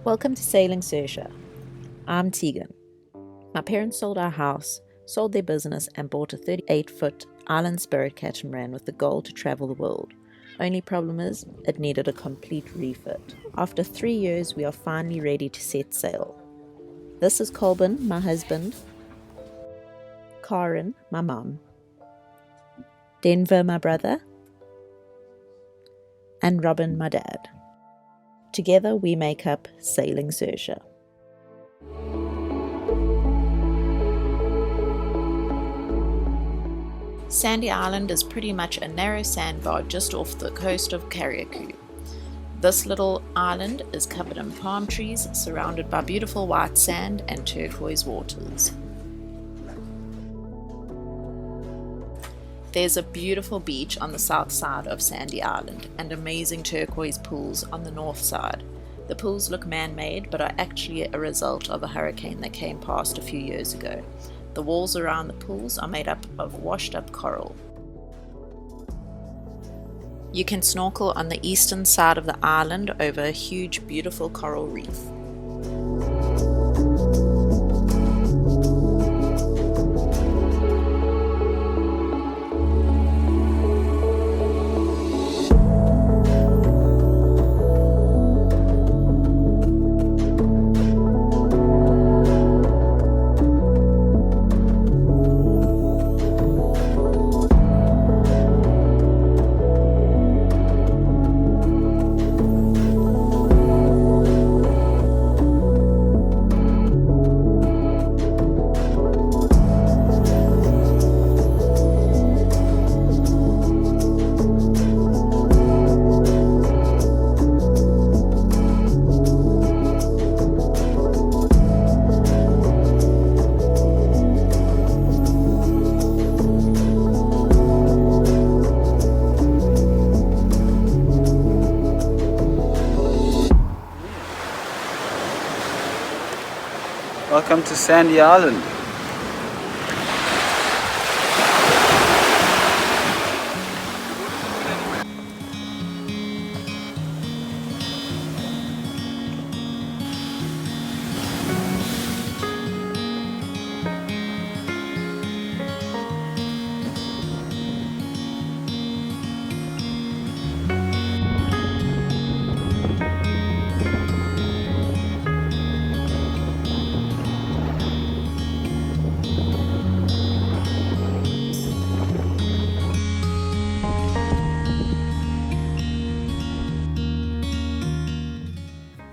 Welcome to Sailing Sersha. I'm Tegan. My parents sold our house, sold their business, and bought a 38-foot island spirit catamaran with the goal to travel the world. Only problem is, it needed a complete refit. After 3 years, we are finally ready to set sail. This is Colbin, my husband, Karen, my mum, Denver, my brother, and Robin, my dad. Together we make up Sailing Sersha. Sandy Island is pretty much a narrow sandbar just off the coast of Carriacou. This little island is covered in palm trees, surrounded by beautiful white sand and turquoise waters. There's a beautiful beach on the south side of Sandy Island and amazing turquoise pools on the north side. The pools look man-made but are actually a result of a hurricane that came past a few years ago. The walls around the pools are made up of washed-up coral. You can snorkel on the eastern side of the island over a huge, beautiful coral reef. Welcome to Sandy Island.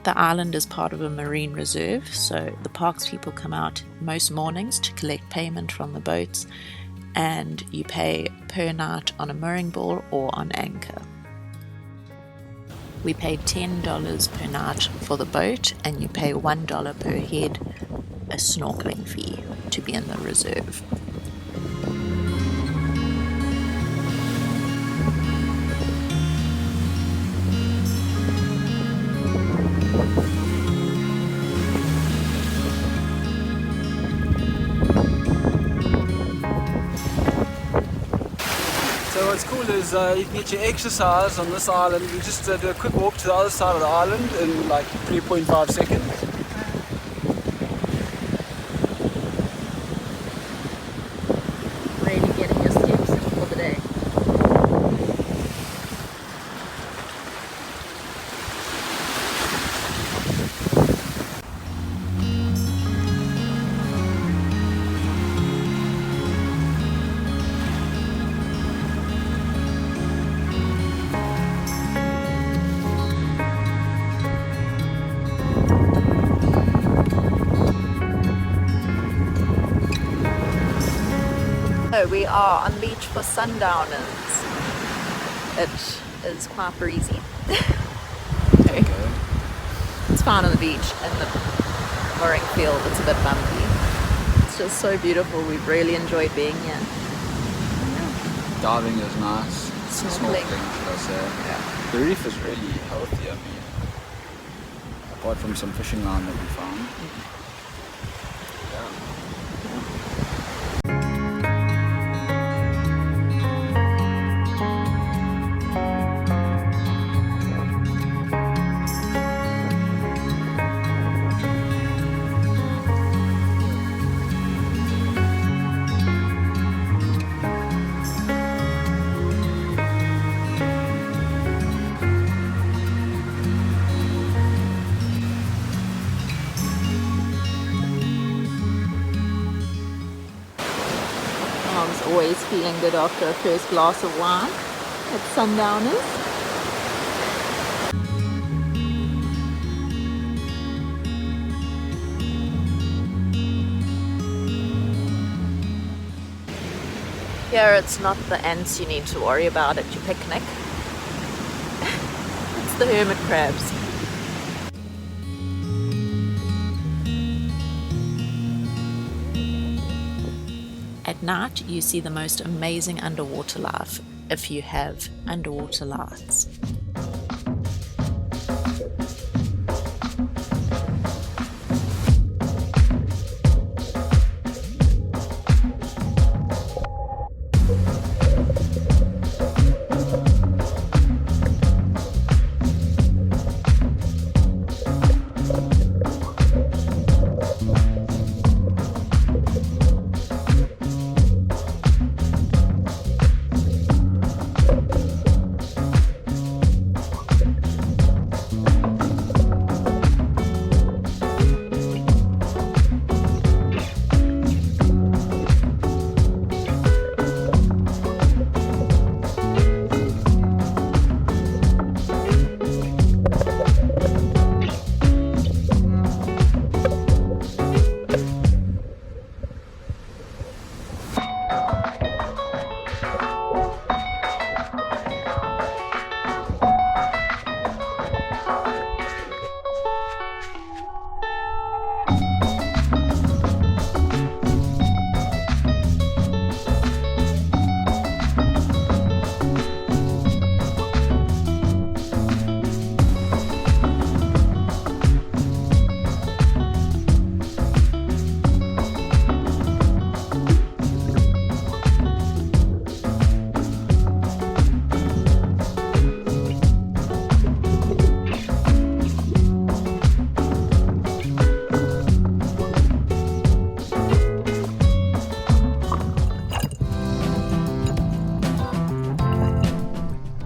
The island is part of a marine reserve, so the parks people come out most mornings to collect payment from the boats, and you pay per night on a mooring ball or on anchor. We paid $10 per night for the boat, and you pay $1 per head, a snorkeling fee, to be in the reserve. So what's cool is you can get your exercise on this island. You just do a quick walk to the other side of the island in like 3.5 seconds. Really getting your steps in for the day. So we are on the beach for sundowners. It is quite breezy. There you go. It's fine on the beach, and the mooring field, it's a bit bumpy. It's just so beautiful. We've really enjoyed being here. Diving is nice. Snorkeling. Should I say. Yeah. The reef is really healthy, I mean. Apart from some fishing line that we found. feeling good after a first glass of wine at Sundowners. Here it's not the ants you need to worry about at your picnic. It's the hermit crabs. At night you see the most amazing underwater life if you have underwater lights.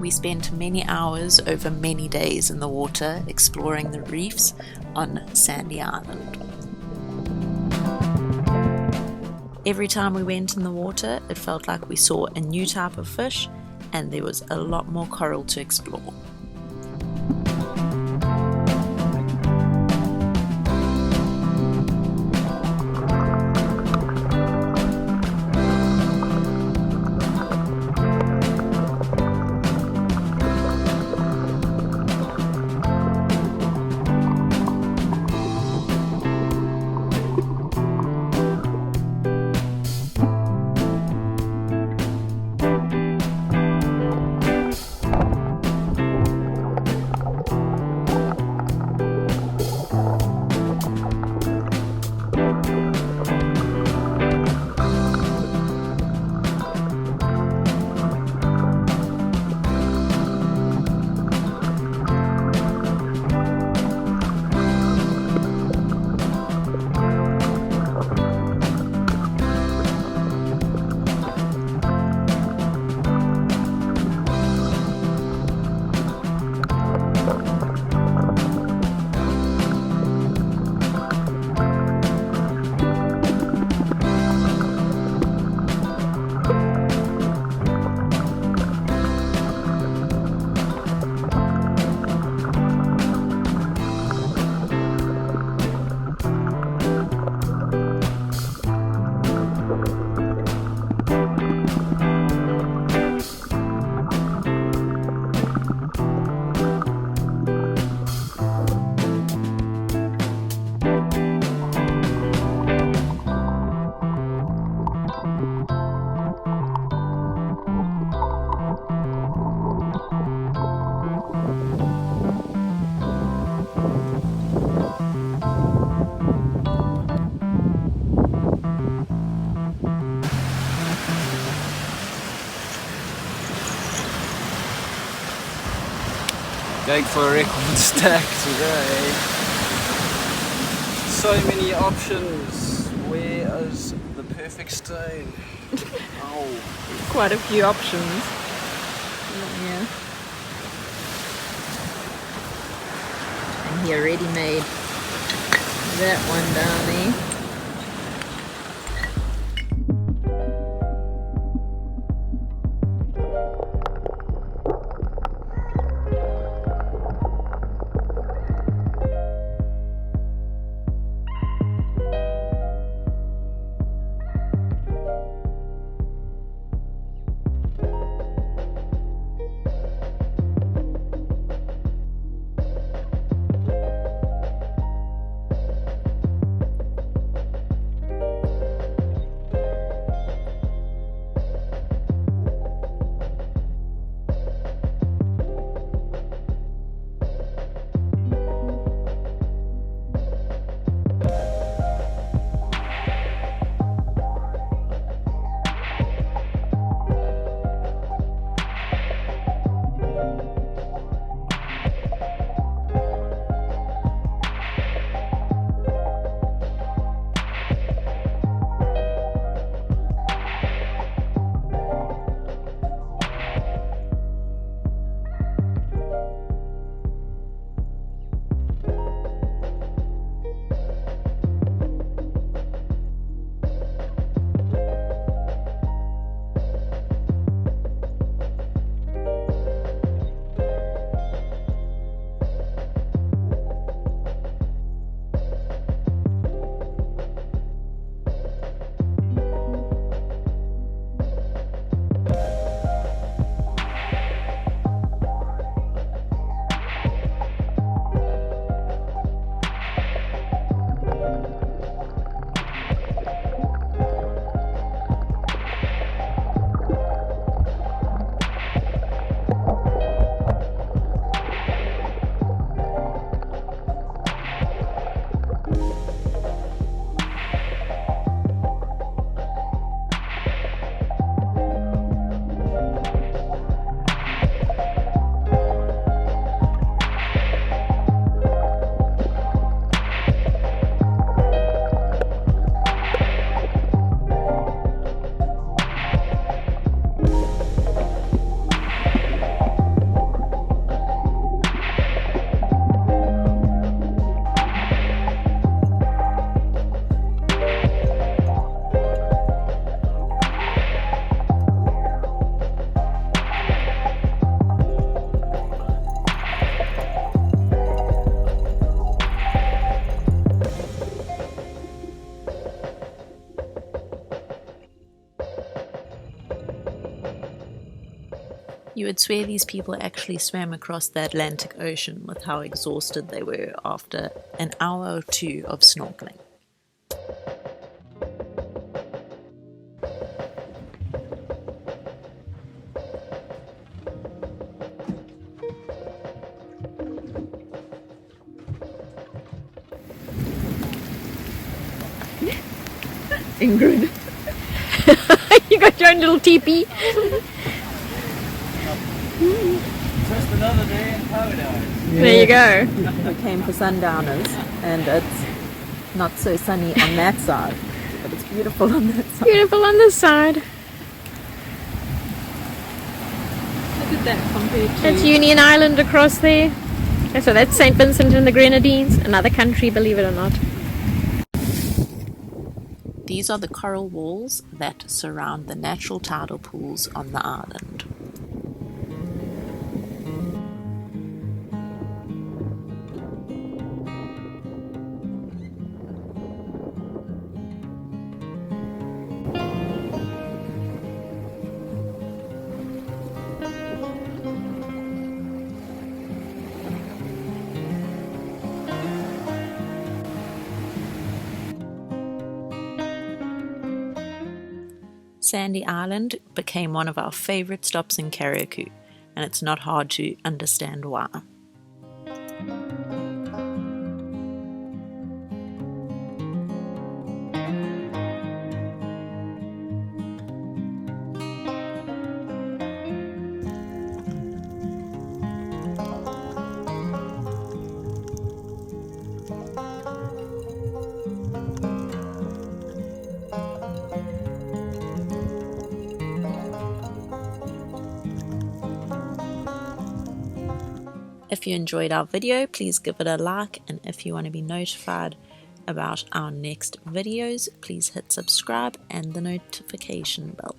We spent many hours over many days in the water exploring the reefs on Sandy Island. Every time we went in the water, it felt like we saw a new type of fish and there was a lot more coral to explore. Going for a record stack today. So many options. Where is the perfect stone? Oh. Quite a few options. Yeah. And he already made that one down there. You would swear these people actually swam across the Atlantic Ocean with how exhausted they were after an hour or two of snorkeling. Ingrid. You got your own little teepee. Just another day in paradise. There you go. We came for sundowners, and it's not so sunny on that side, but it's beautiful on that side. Beautiful on this side. Look at that compared to... That's Union Island across there. Okay, so that's St. Vincent and the Grenadines, another country, believe it or not. These are the coral walls that surround the natural tidal pools on the island. Sandy Island became one of our favorite stops in Carriacou, and it's not hard to understand why. If you enjoyed our video, please give it a like, and if you want to be notified about our next videos, please hit subscribe and the notification bell.